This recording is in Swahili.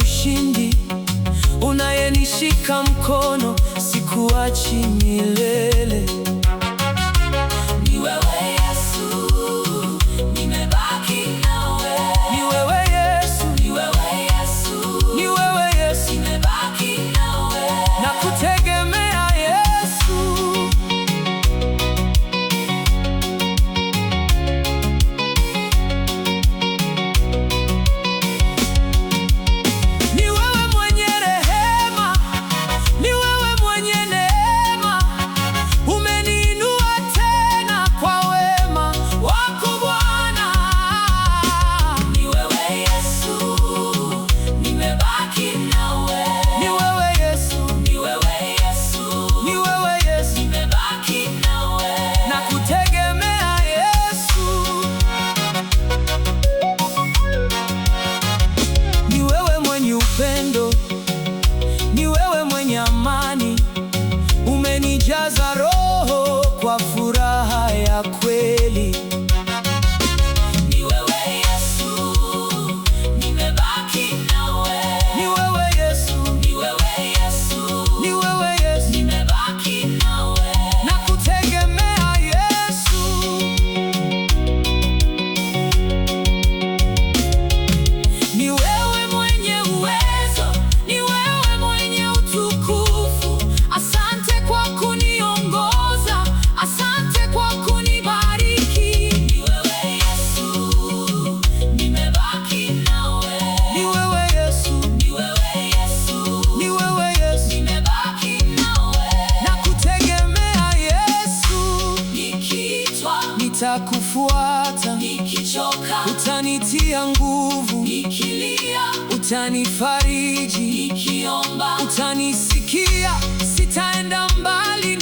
ushindi, unayenishika mkono, sikuachi milele. Ni wewe Yesu, nimebaki nawe. Ni wewe Yesu, Ni wewe Yesu, ni wewe Yesu, nimebaki nawe. nakutegemea Yesu. Ni wewe mwenye rehema, ni wewe mwenye neema, umeniinua tena kwa wema wako Bwana. Ni wewe Yesu, nimebaki nawe. Ni wewe Yesu, Ni wewe Yesu, ni wewe Yesu, nimebaki nawe. nakutegemea Yesu. Ni wewe mwenye upendo, ni wewe mwenye amani, umenijaza roho kwa furaha ya kweli. Ni wewe Yesu, nimebaki nawe. Ni wewe Yesu, Ni wewe Yesu, ni wewe Yesu, nimebaki nawe. nakutegemea Yesu. Ni wewe mwenye uwezo, ni wewe mwenye utukufu. Asante kwa kuniongoza, asante kwa kunibariki. Ni wewe Yesu, nimebaki nawe. Ni wewe Yesu, Ni wewe Yesu, ni wewe Yesu, nimebaki nawe. nakutegemea Yesu. Nikiitwa, Nitakufuata, nikichoka, utanitia nguvu, nikilia, utanifariji, nikiomba, utanisikia, sitaenda mbali.